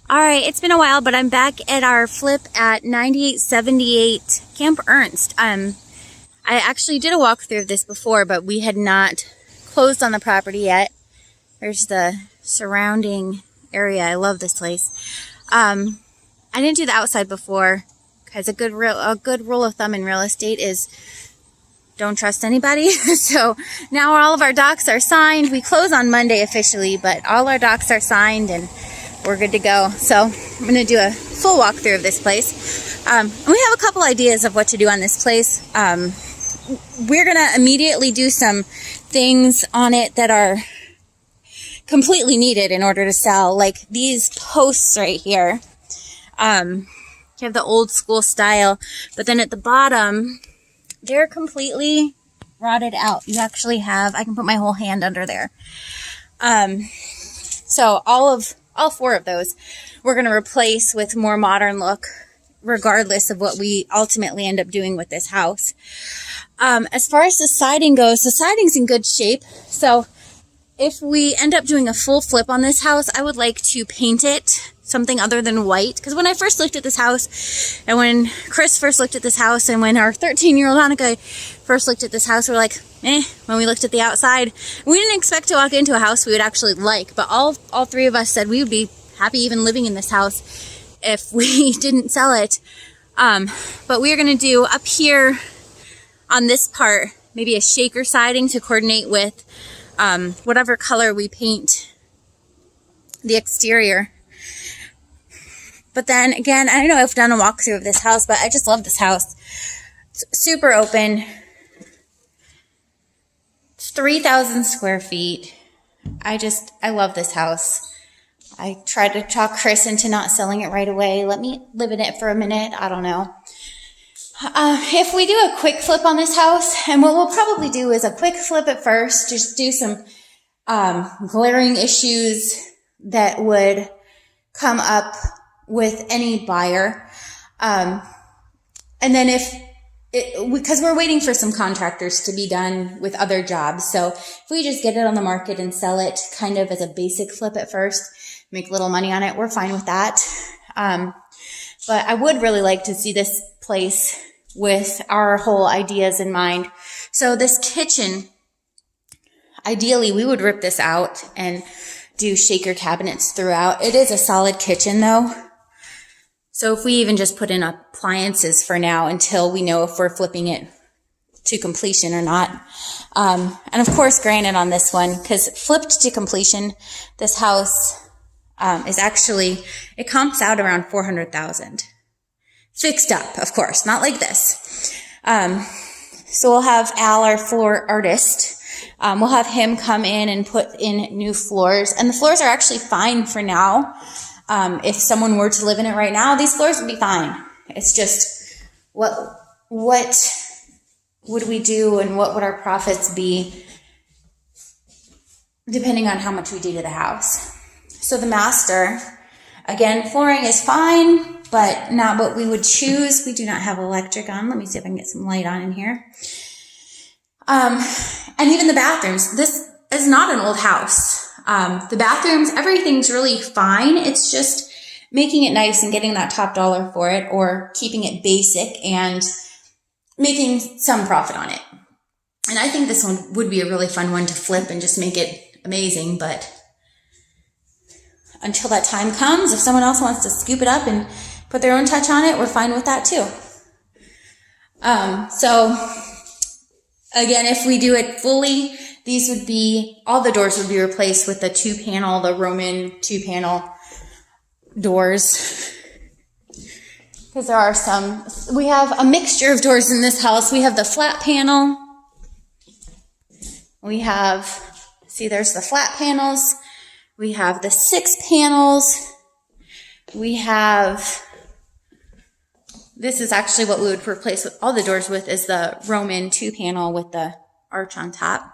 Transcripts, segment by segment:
All right, it's been a while, but I'm back at our flip at 9878 Camp Ernst. I actually did a walkthrough of this before, but we had not closed on the property yet. There's the surrounding area. I love this place. I didn't do the outside before because a good rule of thumb in real estate is don't trust anybody. So now all of our docs are signed. We close on Monday officially, but all our docs are signed and we're good to go. So I'm going to do a full walkthrough of this place. We have a couple ideas of what to do on this place. We're going to immediately do some things on it that are completely needed in order to sell, like these posts right here. You have the old school style, but then at the bottom, they're completely rotted out. You actually have, I can put my whole hand under there. So all four of those we're going to replace with more modern look, regardless of what we ultimately end up doing with this house. As far as the siding goes, the siding's in good shape. So if we end up doing a full flip on this house, I would like to paint it something other than white. Because when I first looked at this house, and when Chris first looked at this house, and when our 13-year-old Annika first looked at this house, we were like, when we looked at the outside. We didn't expect to walk into a house we would actually like, but all three of us said we would be happy even living in this house if we didn't sell it. But we are going to do up here on this part, maybe a shaker siding to coordinate with whatever color we paint the exterior. But then again, I don't know if I've done a walkthrough of this house, but I just love this house. It's super open. It's 3,000 square feet. I love this house. I tried to talk Chris into not selling it right away. Let me live in it for a minute. I don't know. If we do a quick flip on this house, and what we'll probably do is a quick flip at first, just do some glaring issues that would come up with any buyer. And then because we're waiting for some contractors to be done with other jobs. So if we just get it on the market and sell it kind of as a basic flip at first, make a little money on it, we're fine with that. But I would really like to see this place with our whole ideas in mind. So this kitchen, ideally we would rip this out and do shaker cabinets throughout. It is a solid kitchen though. So if we even just put in appliances for now until we know if we're flipping it to completion or not. And of course granite on this one, because flipped to completion, this house is actually, it comps out around $400,000. Fixed up, of course, not like this. So we'll have Al, our floor artist, we'll have him come in and put in new floors. And the floors are actually fine for now. If someone were to live in it right now, these floors would be fine. It's just, what would we do and what would our profits be depending on how much we do to the house. So the master, again, flooring is fine, but not what we would choose. We do not have electric on. Let me see if I can get some light on in here. And even the bathrooms. This is not an old house. The bathrooms, everything's really fine. It's just making it nice and getting that top dollar for it, or keeping it basic and making some profit on it. And I think this one would be a really fun one to flip and just make it amazing. But until that time comes, if someone else wants to scoop it up and put their own touch on it, we're fine with that too. So again, if we do it fully, these would be, all the doors would be replaced with the the Roman 2-panel doors. Because there are we have a mixture of doors in this house. We have the flat panel. We have, see, there's the flat panels. We have the 6 panels. We have, this is actually what we would replace with all the doors with, is the Roman 2-panel with the arch on top.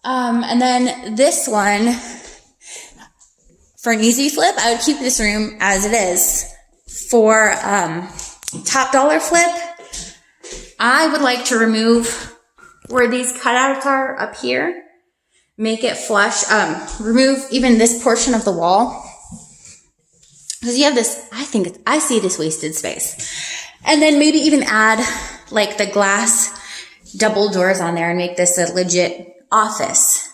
And then this one, for an easy flip, I would keep this room as it is. For top dollar flip, I would like to remove where these cutouts are up here, make it flush, remove even this portion of the wall Because you have this, I see this wasted space. And then maybe even add like the glass double doors on there and make this a legit office.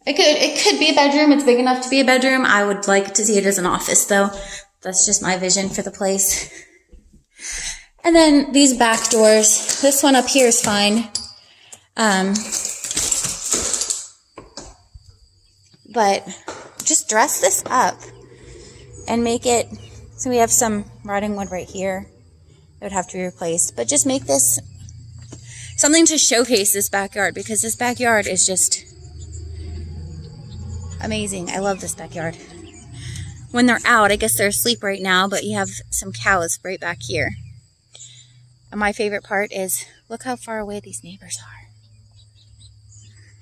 It could be a bedroom. It's big enough to be a bedroom. I would like to see it as an office though. That's just my vision for the place. And then these back doors. This one up here is fine. But just dress this up and make it, so we have some rotting wood right here that would have to be replaced. But just make this something to showcase this backyard, because this backyard is just amazing. I love this backyard. When they're out, I guess they're asleep right now, but you have some cows right back here. And my favorite part is, look how far away these neighbors are.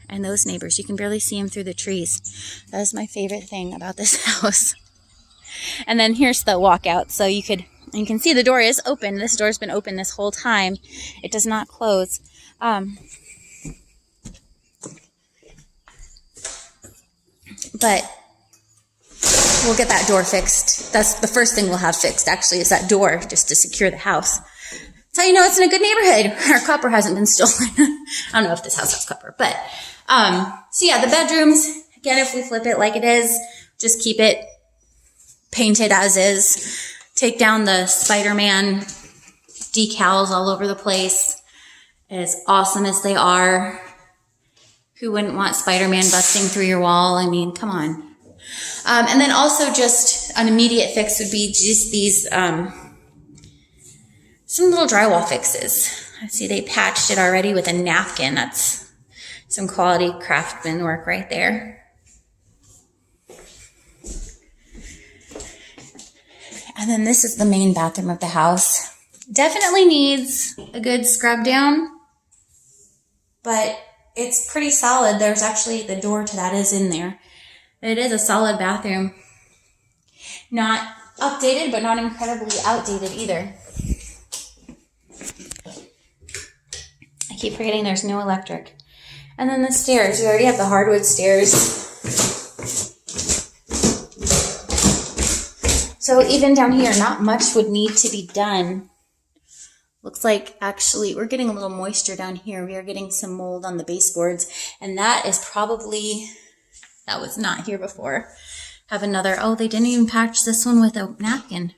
And those neighbors, you can barely see them through the trees. That is my favorite thing about this house. And then here's the walkout. So you can see the door is open. This door's been open this whole time. It does not close. But we'll get that door fixed. That's the first thing we'll have fixed, actually, is that door, just to secure the house. That's how you know it's in a good neighborhood. Our copper hasn't been stolen. I don't know if this house has copper, but, so yeah, the bedrooms, again, if we flip it like it is, just keep it painted as is. Take down the Spider-Man decals all over the place. As awesome as they are, who wouldn't want Spider-Man busting through your wall? I mean, come on. And then also just an immediate fix would be just these, some little drywall fixes. I see they patched it already with a napkin. That's some quality craftsman work right there. And then this is the main bathroom of the house. Definitely needs a good scrub down, but it's pretty solid. There's actually, the door to that is in there. It is a solid bathroom. Not updated, but not incredibly outdated either. I keep forgetting there's no electric. And then the stairs. We already have the hardwood stairs. So even down here, not much would need to be done. Looks like actually we're getting a little moisture down here. We are getting some mold on the baseboards, and that is probably, that was not here before. Have another, oh, they didn't even patch this one with a napkin.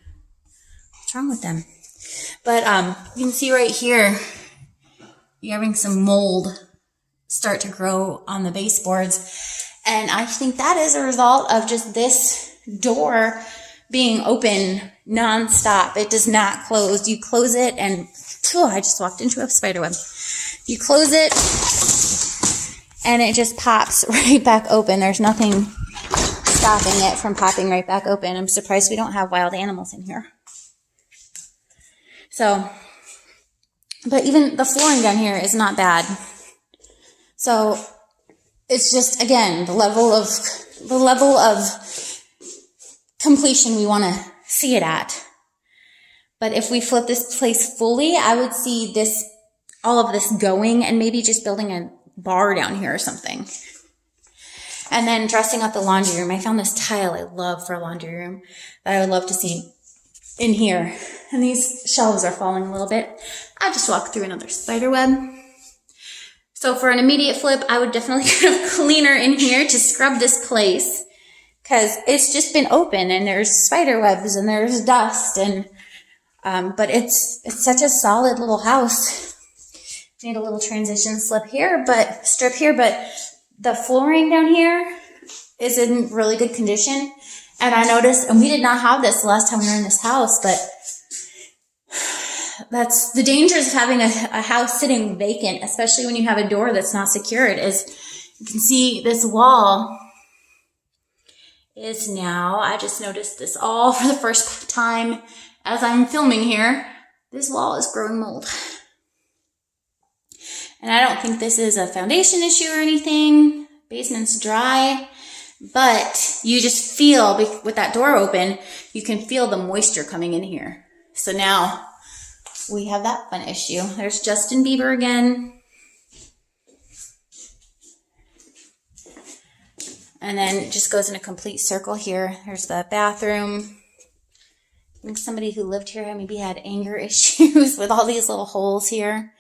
What's wrong with them? But you can see right here, you're having some mold start to grow on the baseboards. And I think that is a result of just this door being open nonstop. It does not close. You close it and, oh, I just walked into a spider web. You close it and it just pops right back open. There's nothing stopping it from popping right back open. I'm surprised we don't have wild animals in here. So, but even the flooring down here is not bad. So it's just, again, the level of completion we want to see it at. But if we flip this place fully, I would see this, all of this going, and maybe just building a bar down here or something. And then dressing up the laundry room. I found this tile I love for a laundry room that I would love to see in here. And these shelves are falling a little bit. I just walked through another spider web. So for an immediate flip, I would definitely get a cleaner in here to scrub this place, because it's just been open and there's spider webs and there's dust, and but it's such a solid little house. Need a little transition strip here, but the flooring down here is in really good condition. And I noticed, and we did not have this the last time we were in this house, but that's the dangers of having a house sitting vacant, especially when you have a door that's not secured, is you can see this wall is now, I just noticed this all for the first time as I'm filming here, this wall is growing mold. And I don't think this is a foundation issue or anything. Basement's dry, but you just feel, with that door open, you can feel the moisture coming in here. So now we have that fun issue. There's Justin Bieber again. And then it just goes in a complete circle here. There's the bathroom. think somebody who lived here maybe had anger issues with all these little holes here.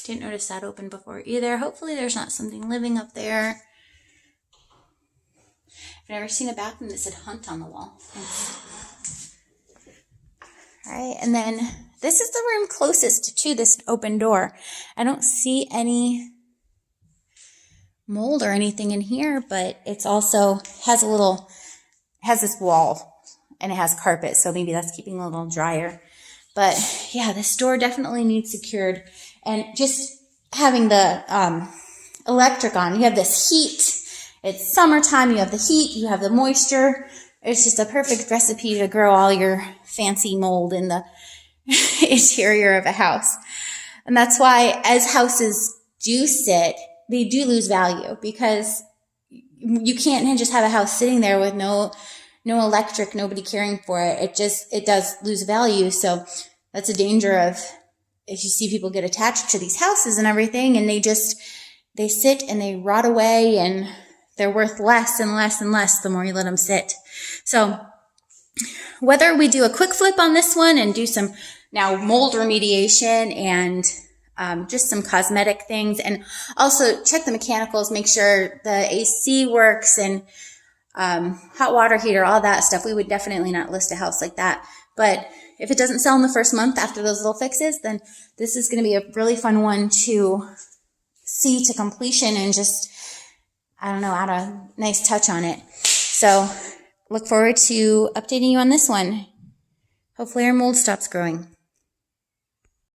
Didn't notice that open before either. Hopefully there's not something living up there. I've never seen a bathroom that said hunt on the wall. All right, and then this is the room closest to this open door. I don't see any mold or anything in here, but it's also has this wall and it has carpet, so maybe that's keeping it a little drier. But yeah, this door definitely needs secured. And just having the electric on, you have this heat. It's summertime, you have the heat, you have the moisture. It's just a perfect recipe to grow all your fancy mold in the interior of a house. And that's why as houses do sit, they do lose value, because you can't just have a house sitting there with no electric, nobody caring for it. It does lose value. So that's a danger of, if you see people get attached to these houses and everything, and they sit and they rot away, and they're worth less and less and less the more you let them sit. So whether we do a quick flip on this one and do some now mold remediation and just some cosmetic things, and also check the mechanicals, make sure the AC works, and hot water heater, all that stuff, we would definitely not list a house like that. But if it doesn't sell in the first month after those little fixes, then this is going to be a really fun one to see to completion and just, I don't know, add a nice touch on it. So look forward to updating you on this one. Hopefully our mold stops growing.